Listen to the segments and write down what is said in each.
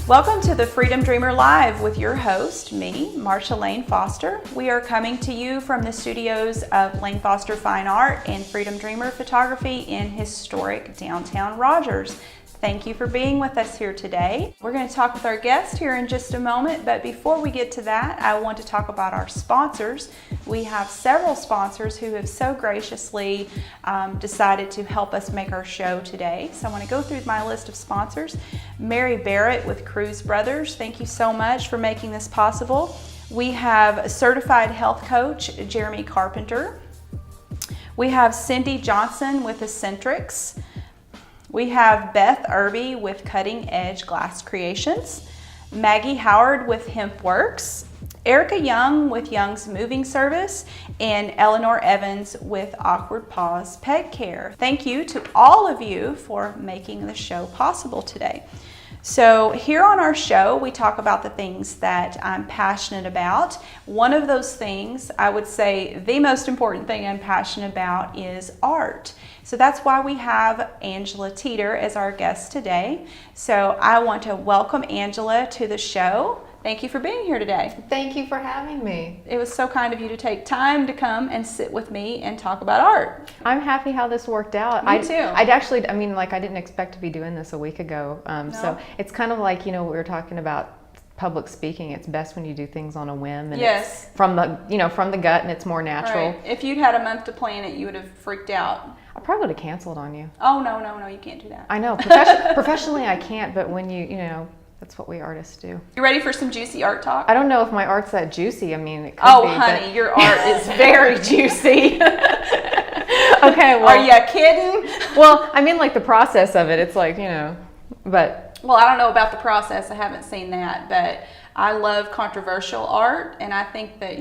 Welcome to the Freedom Dreamer Live with your host, me, Marsha Lane Foster. We are coming to you from the studios of Lane Foster Fine Art and Freedom Dreamer Photography in historic downtown Rogers. Thank you for being with us here today. We're going to talk with our guest here in just a moment, but before we get to that, I want to talk about our sponsors. We have several sponsors who have so graciously decided to help us make our show today. So I want to go through my list of sponsors. Mary Barrett with Cruz Brothers, thank you so much for making this possible. We have a certified health coach, Jeremy Carpenter. We have Cindy Johnson with Eccentrics. We have Beth Irby with Cutting Edge Glass Creations, Maggie Howard with Hemp Works, Erica Young with Young's Moving Service, and Eleanor Evans with Awkward Paws Pet Care. Thank you to all of you for making the show possible today. So here on our show, we talk about the things that I'm passionate about. One of those things, I would say the most important thing I'm passionate about is art. So that's why we have Angela Teeter as our guest today. So I want to welcome Angela to the show. Thank you for being here today. Thank you for having me. It was so kind of you to take time to come and sit with me and talk about art. I'm happy how this worked out. Me too. I didn't expect to be doing this a week ago. So it's kind of like, we were talking about public speaking. It's best when you do things on a whim and yes. It's from the gut, and it's more natural. Right. If you'd had a month to plan it, you would have freaked out. I probably would have canceled on you. Oh, no, you can't do that. I know. Professionally, I can't, but when that's what we artists do. You ready for some juicy art talk? I don't know if my art's that juicy. I mean, it could be. Oh, honey, but your art is very juicy. Okay, well. Are you kidding? Well, I mean, like the process of it. It's like, but. Well, I don't know about the process. I haven't seen that, but I love controversial art, and I think that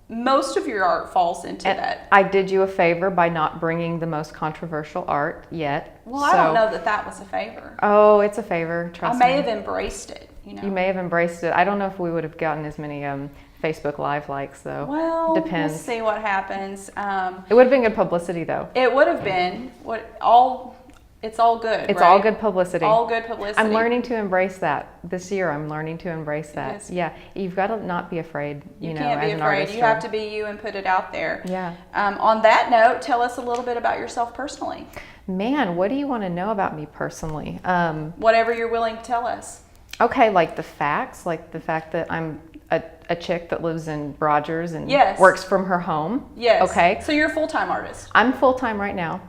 most of your art falls into that. I did you a favor by not bringing the most controversial art yet. Well, I don't know that was a favor. Oh, it's a favor. Trust me. I may have embraced it. You may have embraced it. I don't know if we would have gotten as many Facebook Live likes, though. Well, depends. We'll see what happens. It would have been good publicity, though. It would have been. It's all good. It's right? all good publicity. All good publicity. I'm learning to embrace that this year. I'm learning to embrace that. Yes. Yeah, you've got to not be afraid. You can't be afraid. You have to be you and put it out there. Yeah. On that note, tell us a little bit about yourself personally. Man, what do you want to know about me personally? Whatever you're willing to tell us. Okay, like the facts, like the fact that I'm a chick that lives in Rogers and yes. works from her home. Yes. Okay. So you're a full-time artist. I'm full-time right now.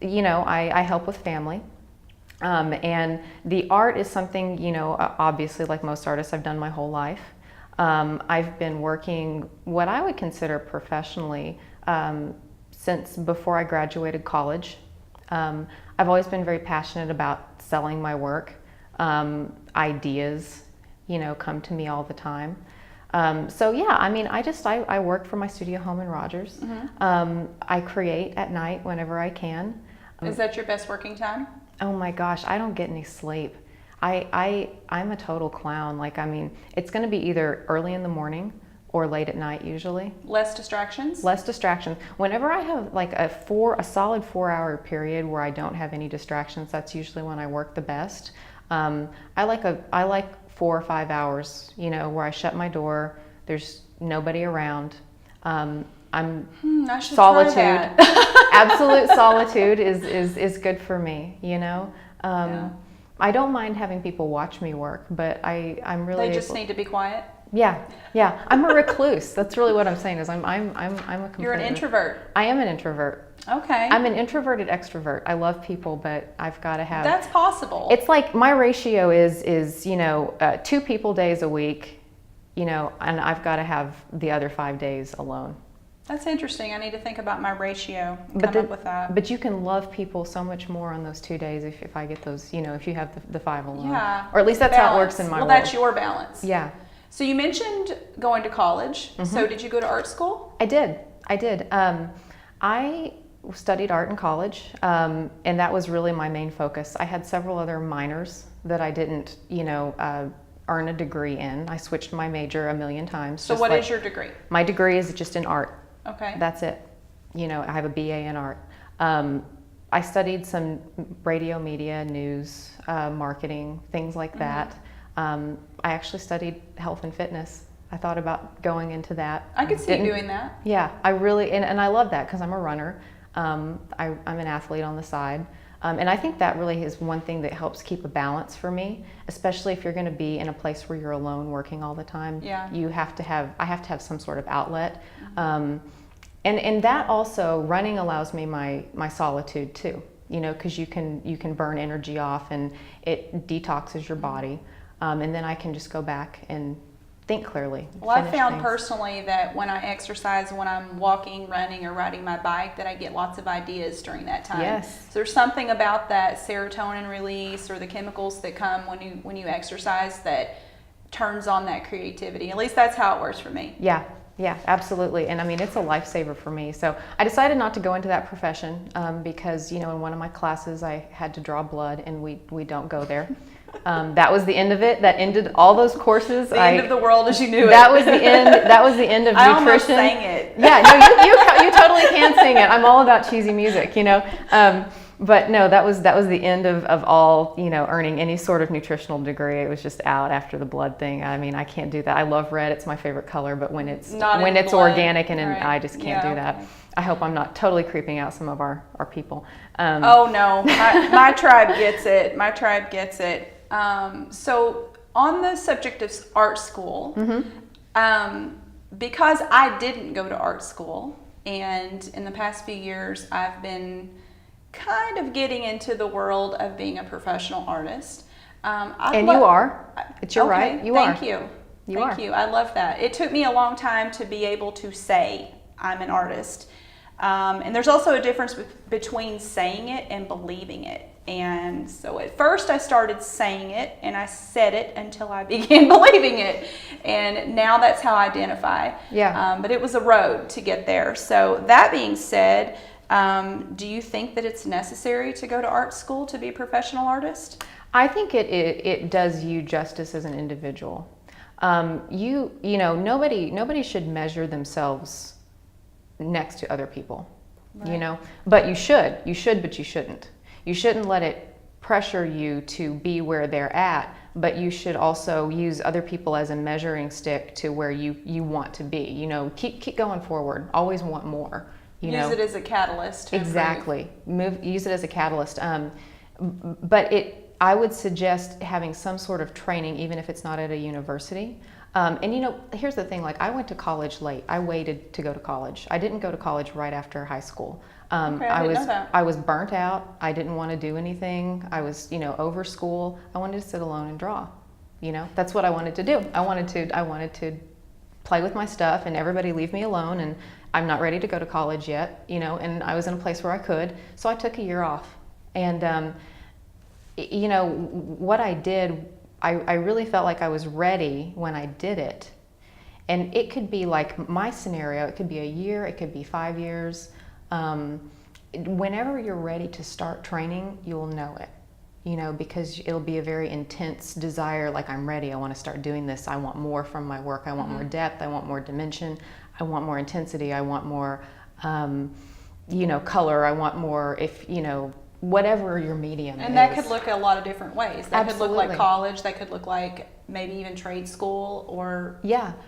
I help with family. And the art is something, obviously like most artists I've done my whole life. I've been working what I would consider professionally since before I graduated college. I've always been very passionate about selling my work. Ideas, come to me all the time. I work from my studio home in Rogers. Mm-hmm. I create at night whenever I can. Is that your best working time? Oh my gosh, I don't get any sleep. I'm a total clown. It's going to be either early in the morning or late at night usually. Less distractions? Whenever I have a solid 4-hour period where I don't have any distractions, that's usually when I work the best. I like 4 or 5 hours, where I shut my door, there's nobody around. I should solitude. Try that. Absolute solitude is good for me, Yeah. I don't mind having people watch me work, but I'm really. They just need to be quiet. Yeah. I'm a recluse. That's really what I'm saying. Is I'm a. You're an introvert. I am an introvert. Okay. I'm an introverted extrovert. I love people, but I've got to have. That's possible. It's like my ratio is 2 people days a week, and I've got to have the other 5 days alone. That's interesting. I need to think about my ratio and come up with that. But you can love people so much more on those 2 days if I get those, if you have the 5 alone. Yeah. Or at least that's how it works in my world. Well, that's your balance. Yeah. So you mentioned going to college. Mm-hmm. So did you go to art school? I did. I studied art in college, and that was really my main focus. I had several other minors that I didn't, earn a degree in. I switched my major a million times. So what is your degree? My degree is just in art. Okay. That's it. I have a BA in art. I studied some radio, media, news, marketing, things like that. I actually studied health and fitness. I thought about going into that. I could see you doing that. Yeah, I really, and I love that because I'm a runner. I'm an athlete on the side. And I think that really is one thing that helps keep a balance for me, especially if you're going to be in a place where you're alone working all the time. Yeah. I have to have some sort of outlet. And that also, running allows me my solitude too, you know, because you can burn energy off and it detoxes your body. And then I can just go back and think clearly. Well, I found personally that when I exercise, when I'm walking, running, or riding my bike, that I get lots of ideas during that time. Yes. So there's something about that serotonin release or the chemicals that come when you exercise that turns on that creativity. At least that's how it works for me. Yeah. Yeah, absolutely. And I mean, it's a lifesaver for me. So I decided not to go into that profession because, you know, in one of my classes I had to draw blood, and we don't go there. That was the end of it. That ended all those courses. The end of the world as you knew it. That was the end. That was the end of I nutrition. Almost sang it. Yeah, no, you totally can sing it. I'm all about cheesy music, you know. But no, that was the end of all, you know, earning any sort of nutritional degree. It was just out after the blood thing. I mean, I can't do that. I love red; it's my favorite color. But when it's blood, organic and right. I just can't do that. I hope I'm not totally creeping out some of our people. Oh no, my tribe gets it. My tribe gets it. So on the subject of art school, because I didn't go to art school, and in the past few years I've been kind of getting into the world of being a professional artist. You are. It's your right. You are. Thank you. Thank you. I love that. It took me a long time to be able to say I'm an artist. And there's also a difference between saying it and believing it. And so at first I started saying it, and I said it until I began believing it. And now that's how I identify. Yeah. But it was a road to get there. So that being said, do you think that it's necessary to go to art school to be a professional artist? I think it does you justice as an individual. You know, nobody should measure themselves next to other people, right. You know, but you should, but you shouldn't. You shouldn't let it pressure you to be where they're at, but you should also use other people as a measuring stick to where you want to be. You know, keep going forward. Always want more. Use it as a catalyst. Exactly. Use it as a catalyst. But I would suggest having some sort of training, even if it's not at a university. And you know, here's the thing, like I went to college late. I waited to go to college. I didn't go to college right after high school. Okay, I didn't know that. I was burnt out. I didn't want to do anything. I was, you know, over school. I wanted to sit alone and draw. You know, that's what I wanted to do. I wanted to play with my stuff and everybody leave me alone, and I'm not ready to go to college yet, you know, and I was in a place where I could. So I took a year off. And you know, what I did, I really felt like I was ready when I did it. And it could be like my scenario, it could be a year, it could be 5 years. Whenever you're ready to start training, you'll know it, you know, because it'll be a very intense desire, like I'm ready, I want to start doing this, I want more from my work, I want more depth, I want more dimension, I want more intensity, I want more, you know, color, I want more, if, you know, whatever your medium is. And that could look a lot of different ways. That Absolutely. could look like college, that could look like maybe even trade school or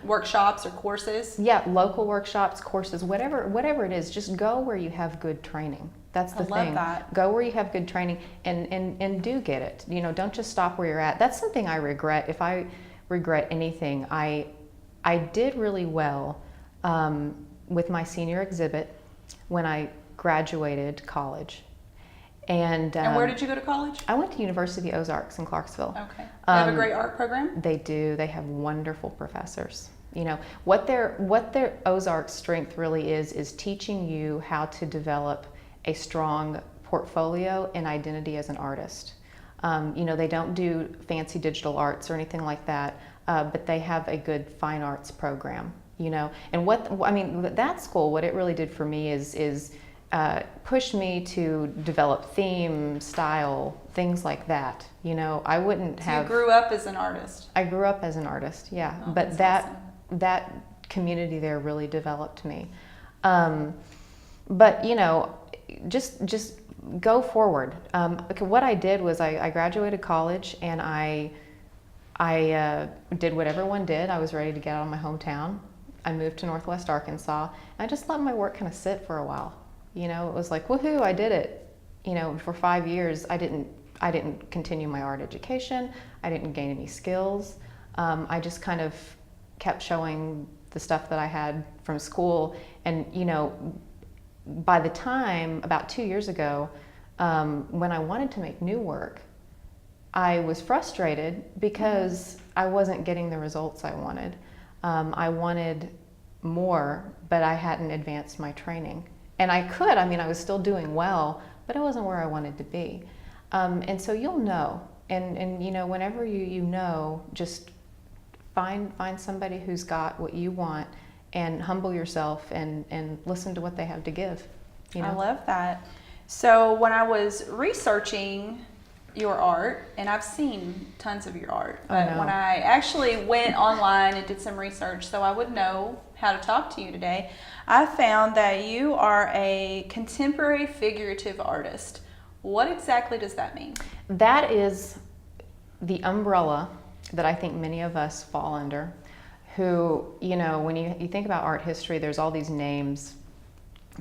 workshops or courses. Yeah, local workshops, courses, whatever it is, just go where you have good training. That's the thing. I love that. Go where you have good training and do get it. You know, don't just stop where you're at. That's something I regret. If I regret anything, I did really well with my senior exhibit when I graduated college. And where did you go to college? I went to University of Ozarks in Clarksville. Okay. They have a great art program? They do. They have wonderful professors. You know, what their Ozarks strength really is teaching you how to develop a strong portfolio and identity as an artist. You know, they don't do fancy digital arts or anything like that, but they have a good fine arts program, you know. And that school, what it really did for me is pushed me to develop theme, style, things like that. You know, I wouldn't have... You grew up as an artist. I grew up as an artist, yeah. Oh, but that community there really developed me. But you know, just go forward. What I did was I graduated college, and I did what everyone did. I was ready to get out of my hometown. I moved to Northwest Arkansas. And I just let my work kind of sit for a while. You know, it was like, woohoo, I did it. You know, for 5 years, I didn't continue my art education. I didn't gain any skills. I just kind of kept showing the stuff that I had from school. And, you know, by the time, about 2 years ago, when I wanted to make new work, I was frustrated because I wasn't getting the results I wanted. I wanted more, but I hadn't advanced my training. And I could, I mean, I was still doing well, but I wasn't where I wanted to be. And so you'll know. And you know, whenever you know, just find somebody who's got what you want, and humble yourself and listen to what they have to give. You know? I love that. So when I was researching your art, and I've seen tons of your art, but when I actually went online and did some research so I would know how to talk to you today, I found that you are a contemporary figurative artist. What exactly does that mean? That is the umbrella that I think many of us fall under, who, you know, when you think about art history, there's all these names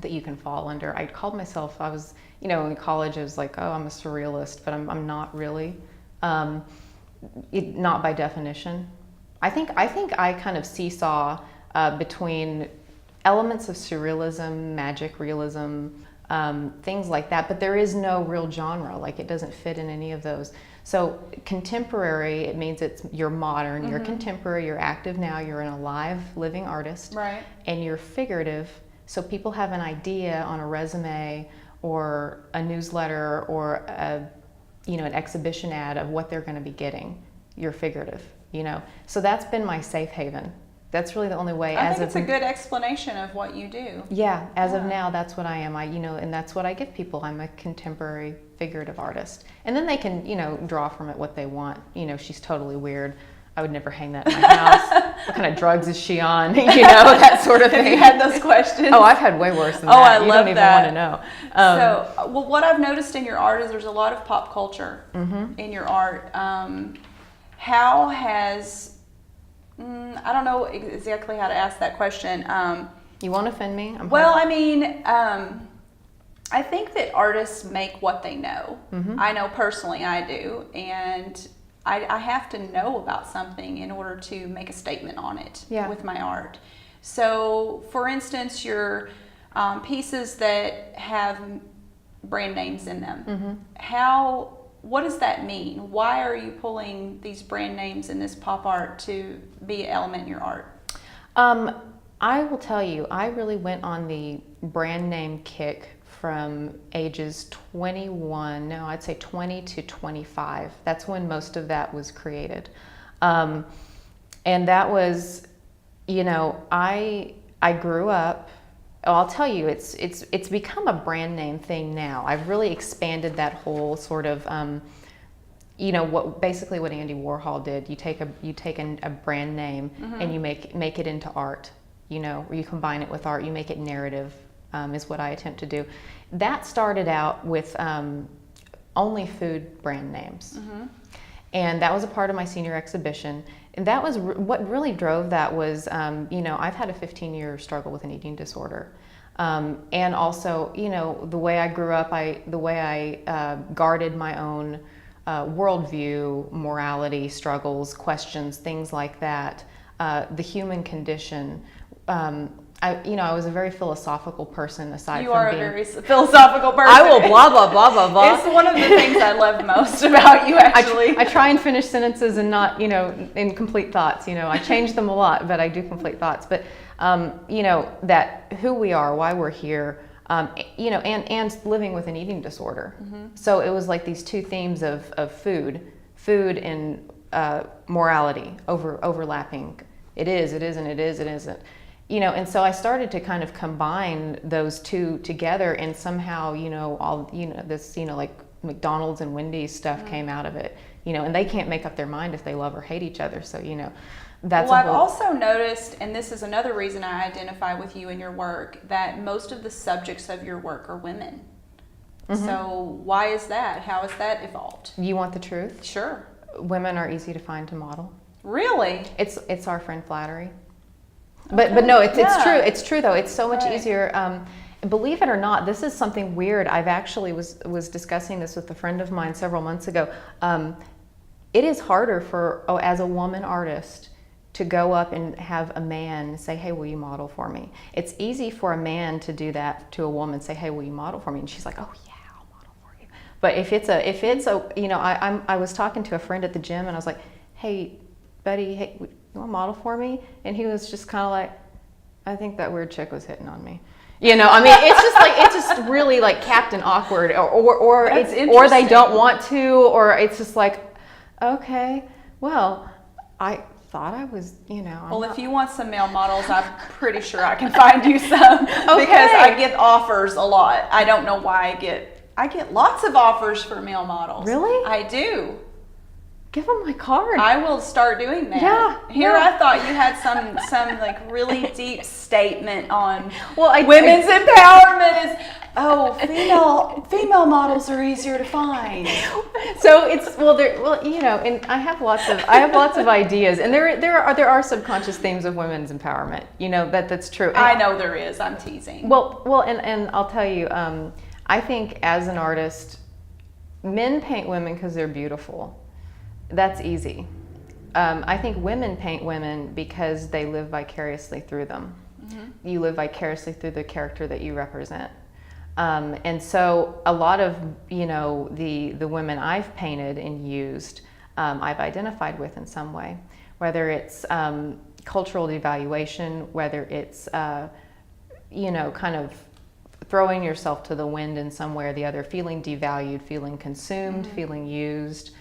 that you can fall under. I called myself, I was, you know, in college, I was like, oh, I'm a surrealist, but I'm not really, not by definition. I think I kind of seesaw between elements of surrealism, magic realism, things like that, but there is no real genre, like it doesn't fit in any of those. So contemporary, it means you're modern, you're contemporary, you're active now, you're an alive, living artist, right? And you're figurative, so people have an idea on a resume or a newsletter or an exhibition ad of what they're going to be getting. You're figurative, you know. So that's been my safe haven. That's really the only way. I think it's a good explanation of what you do. Yeah, as of now, that's what I am. And that's what I give people. I'm a contemporary figurative artist. And then they can, draw from it what they want. She's totally weird. I would never hang that in my house. What kind of drugs is she on? That sort of thing. Have you had those questions? Oh, I've had way worse than that. I you love don't even that. want to know. What I've noticed in your art is there's a lot of pop culture in your art. How has, I don't know exactly how to ask that question. You won't offend me? I think that artists make what they know. I know personally I do. And I have to know about something in order to make a statement on it with my art. So, for instance, your pieces that have brand names in them, what does that mean? Why are you pulling these brand names in this pop art to be an element in your art? I will tell you, I really went on the brand name kick from ages 20 to 25. That's when most of that was created. And that was, I grew up, I'll tell you, it's become a brand name thing now. I've really expanded that whole sort of, basically what Andy Warhol did. You take a brand name and you make it into art, or you combine it with art, you make it narrative. Is what I attempt to do. That started out with only food brand names. And that was a part of my senior exhibition. And that was what really drove that was, I've had a 15-year struggle with an eating disorder. And also, the way I grew up, the way I guarded my own worldview, morality, struggles, questions, things like that, the human condition. I was a very philosophical person aside from being... You are a very philosophical person. I will blah, blah, blah, blah, blah. It's one of the things I love most about you, actually. I try and finish sentences and not, in complete thoughts. I change them a lot, but I do complete thoughts. But, that who we are, why we're here, and living with an eating disorder. So it was like these two themes of food and morality overlapping. It is, it isn't, it is, it isn't. And so I started to kind of combine those two together, and somehow, this, like McDonald's and Wendy's stuff came out of it, and they can't make up their mind if they love or hate each other. So, that's I've also noticed, and this is another reason I identify with you and your work, that most of the subjects of your work are women. So why is that? How has that evolved? You want the truth? Sure. Women are easy to find to model. Really? It's our friend flattery. Okay. But no, it's true. It's true though. It's so much easier. Believe it or not, this is something weird. I've actually was discussing this with a friend of mine several months ago. It is harder as a woman artist to go up and have a man say, hey, will you model for me? It's easy for a man to do that to a woman, say, hey, will you model for me? And she's like, oh yeah, I'll model for you. But if it's a, you know, I was talking to a friend at the gym and I was like, hey, buddy, hey, you want to model for me? And he was just kind of like, I think that weird chick was hitting on me. You know, I mean, it's just really like Captain Awkward, or they don't want to, or it's just like, okay, well, I thought I was, you know. If you want some male models, I'm pretty sure I can find you some because I get offers a lot. I don't know why I get lots of offers for male models. Really? I do. Give them my card. I will start doing that. Yeah. I thought you had some like really deep statement on women's empowerment is female models are easier to find. So it's you know, and I have lots of ideas, and there are subconscious themes of women's empowerment. You know, that's true. And I know there is. I'm teasing. Well, and I'll tell you, I think as an artist, men paint women because they're beautiful. That's easy. I think women paint women because they live vicariously through them. Mm-hmm. You live vicariously through the character that you represent. And so a lot of, you know, the women I've painted and used, I've identified with in some way, whether it's cultural devaluation, whether it's, you know, kind of throwing yourself to the wind in some way or the other, feeling devalued, feeling consumed, feeling used.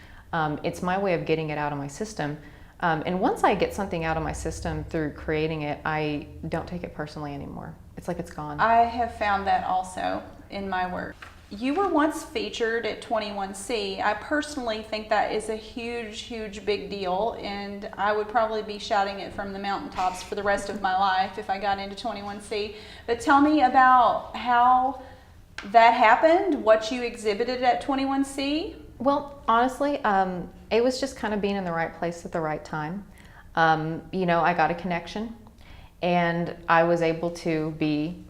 It's my way of getting it out of my system. And once I get something out of my system through creating it, I don't take it personally anymore. It's like it's gone. I have found that also in my work. You were once featured at 21C. I personally think that is a huge, huge big deal, and I would probably be shouting it from the mountaintops for the rest of my life if I got into 21C. But tell me about how that happened, what you exhibited at 21C. Well, honestly, it was just kind of being in the right place at the right time. You know, I got a connection, and I was able to be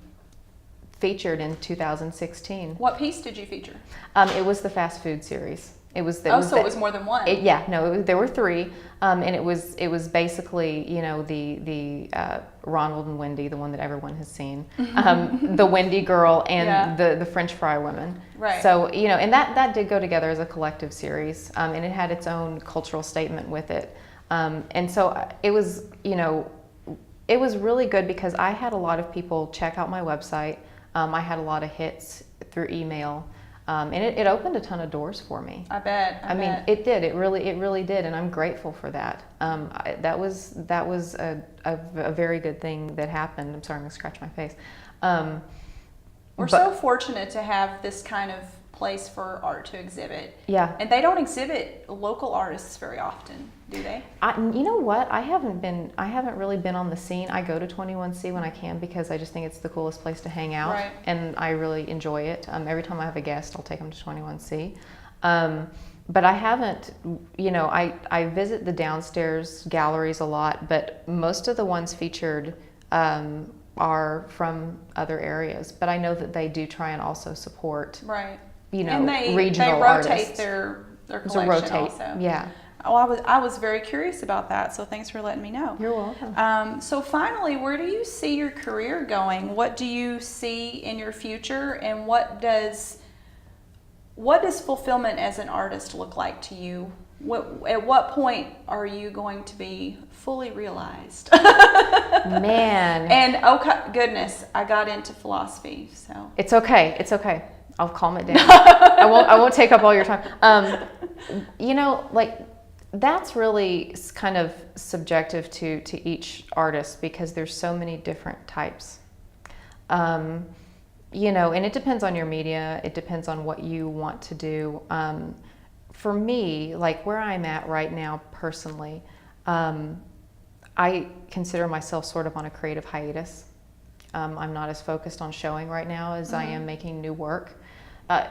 featured in 2016. What piece did you feature? It was the fast food series. It was it was more than one. There were three, and it was basically, you know, the Ronald and Wendy, the one that everyone has seen, the Wendy girl and the French fry women. Right. So, you know, and that did go together as a collective series, and it had its own cultural statement with it, and so it was, you know, it was really good because I had a lot of people check out my website. I had a lot of hits through email. And it opened a ton of doors for me. I bet. I mean, it did. It really did, and I'm grateful for that. That was a very good thing that happened. I'm sorry, I'm gonna scratch my face. We're so fortunate to have this kind of place for art to exhibit. Yeah. And they don't exhibit local artists very often, do they? You know what? I haven't really been on the scene. I go to 21C when I can because I just think it's the coolest place to hang out, right. And I really enjoy it. Every time I have a guest, I'll take them to 21C. But I haven't, you know, I visit the downstairs galleries a lot, but most of the ones featured are from other areas. But I know that they do try and also support, right. You know, and regional rotate artists. their collection also. Yeah. Oh, I was very curious about that, so thanks for letting me know. You're welcome. So finally, where do you see your career going? What do you see in your future, and what does fulfillment as an artist look like to you? At what point are you going to be fully realized? Man. And okay, goodness, I got into philosophy, so it's okay. It's okay. I'll calm it down. I won't take up all your time. You know, like that's really kind of subjective to each artist because there's so many different types. You know, and it depends on your media. It depends on what you want to do. For me, like where I'm at right now personally, I consider myself sort of on a creative hiatus. I'm not as focused on showing right now as I am making new work.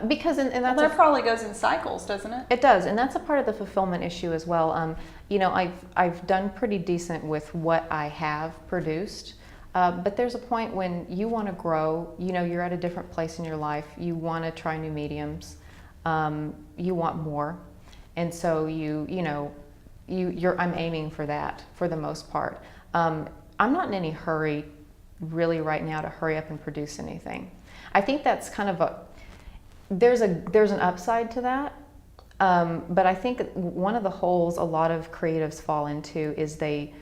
Because and that's that probably goes in cycles, doesn't it? It does, and that's a part of the fulfillment issue as well. You know, I've done pretty decent with what I have produced, but there's a point when you want to grow. You know, you're at a different place in your life. You want to try new mediums. You want more, and so I'm aiming for that for the most part. I'm not in any hurry, really, right now to hurry up and produce anything. I think that's kind of there's an upside to that, but I think one of the holes a lot of creatives fall into is they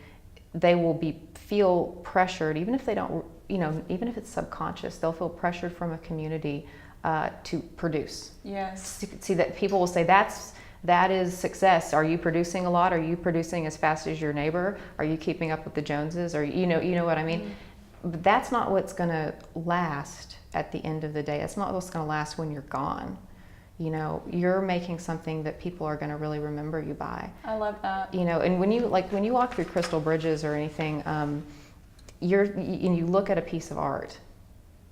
will feel pressured, even if they don't, even if it's subconscious, they'll feel pressured from a community to produce. Yes. See that people will say that is success. Are you producing a lot? Are you producing as fast as your neighbor? Are you keeping up with the Joneses? Or you know what I mean? Mm-hmm. But that's not what's going to last at the end of the day. It's not what's going to last when you're gone. You know, you're making something that people are going to really remember you by. I love that. You know, and when you walk through Crystal Bridges or anything, you look at a piece of art.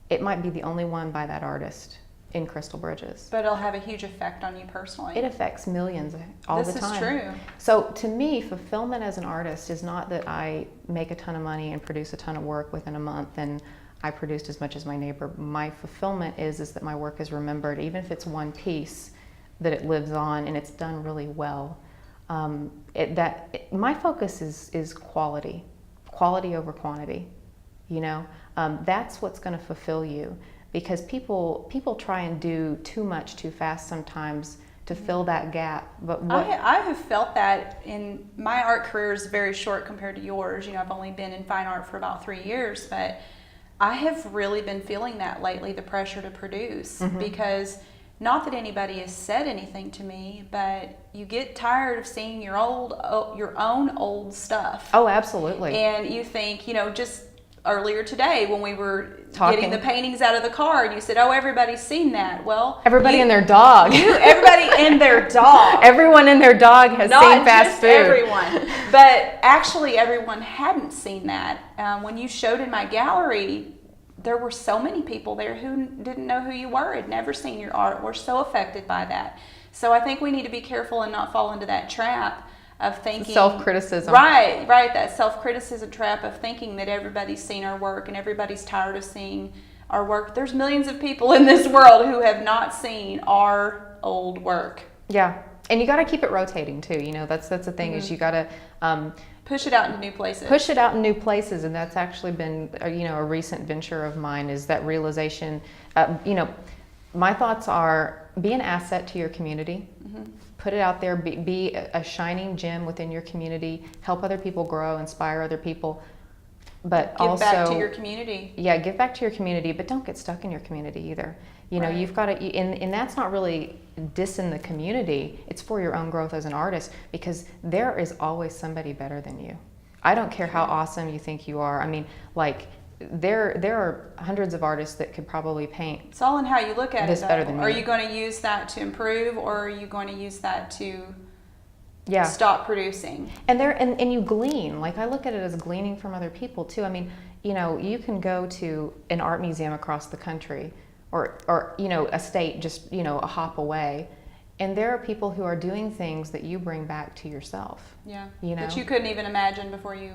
It might be the only one by that artist in Crystal Bridges. But it'll have a huge effect on you personally. It affects millions all the time. This is true. So to me, fulfillment as an artist is not that I make a ton of money and produce a ton of work within a month and I produced as much as my neighbor. My fulfillment is that my work is remembered, even if it's one piece, that it lives on and it's done really well. My focus is quality over quantity. You know, that's what's going to fulfill you, because people try and do too much too fast sometimes to fill that gap. But I have felt that in my art career is very short compared to yours. You know, I've only been in fine art for about 3 years, but I have really been feeling that lately, the pressure to produce, mm-hmm. because not that anybody has said anything to me, but you get tired of seeing your own old stuff. Oh, absolutely. And you think, just earlier today when we were getting the paintings out of the car, and you said, "Oh, everybody's seen that." Well, everybody and their dog. Everybody and their dog. Everyone and their dog has seen fast food. Not just everyone, but actually everyone hadn't seen that. When you showed in my gallery, there were so many people there who didn't know who you were, had never seen your art, were so affected by that. So I think we need to be careful and not fall into that trap of thinking self-criticism. Right, that self-criticism trap of thinking that everybody's seen our work and everybody's tired of seeing our work. There's millions of people in this world who have not seen our old work. Yeah, and you got to keep it rotating too. That's the thing, mm-hmm. is you got to push it out into new places. Push it out in new places, and that's actually been a recent venture of mine, is that realization. My thoughts are, be an asset to your community. Mm-hmm. Put it out there. Be a shining gem within your community. Help other people grow. Inspire other people. But give also back to your community. Yeah, give back to your community, but don't get stuck in your community either. Right. You've got to, and that's not really dissing the community. It's for your own growth as an artist, because there is always somebody better than you. I don't care how awesome you think you are. I mean, there are hundreds of artists that could probably paint. It's all in how you look at it. Better than me. Are you going to use that to improve, or are you going to use that to stop producing? And you glean. I look at it as gleaning from other people too. I mean, you can go to an art museum across the country, or a state just a hop away, and there are people who are doing things that you bring back to yourself. Yeah. That you couldn't even imagine before you.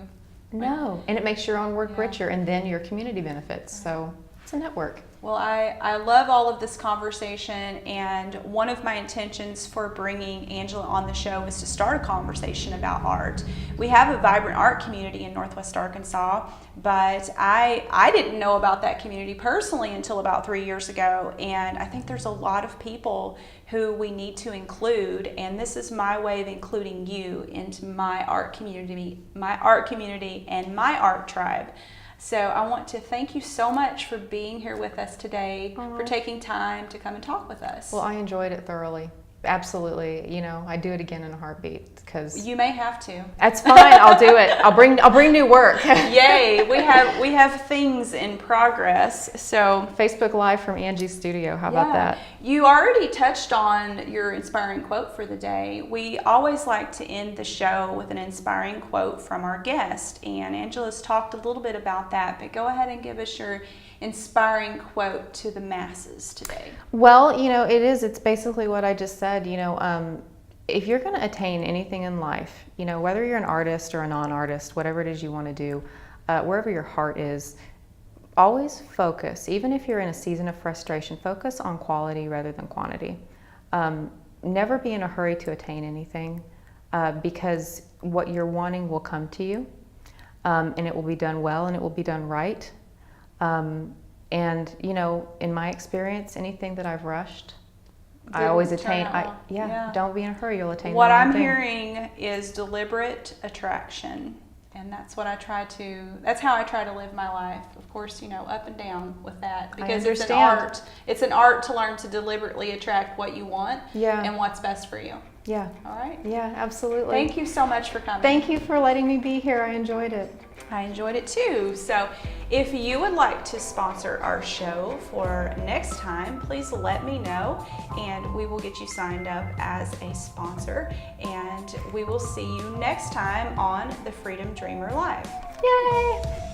No, and it makes your own work richer, and then your community benefits. So it's a network. Well, I love all of this conversation, and one of my intentions for bringing Angela on the show is to start a conversation about art. We have a vibrant art community in Northwest Arkansas, but I didn't know about that community personally until about 3 years ago, and I think there's a lot of people who we need to include, and this is my way of including you into my art community and my art tribe. So I want to thank you so much for being here with us today, for taking time to come and talk with us. Well, I enjoyed it thoroughly. Absolutely. You know, I do it again in a heartbeat because you may have to. That's fine. I'll do it. I'll bring new work. Yay! We have things in progress. So Facebook Live from Angie's studio. How about that? You already touched on your inspiring quote for the day. We always like to end the show with an inspiring quote from our guest, and Angela's talked a little bit about that. But go ahead and give us your inspiring quote to the masses today. Well, you know, it's basically what I just said. You know, if you're going to attain anything in life, you know, whether you're an artist or a non-artist, whatever it is you want to do, wherever your heart is, always focus. Even if you're in a season of frustration, focus on quality rather than quantity. Never be in a hurry to attain anything, because what you're wanting will come to you, and it will be done well and it will be done right. And you know, in my experience, anything that I've rushed, I always attain. Don't be in a hurry; you'll attain. What I'm hearing is deliberate attraction, and that's what that's how I try to live my life. Of course, you know, up and down with that, because it's an art. It's an art to learn to deliberately attract what you want and what's best for you. Yeah. All right. Yeah, absolutely. Thank you so much for coming. Thank you for letting me be here. I enjoyed it. I enjoyed it too. So if you would like to sponsor our show for next time, please let me know and we will get you signed up as a sponsor. And we will see you next time on the Freedom Dreamer Live. Yay!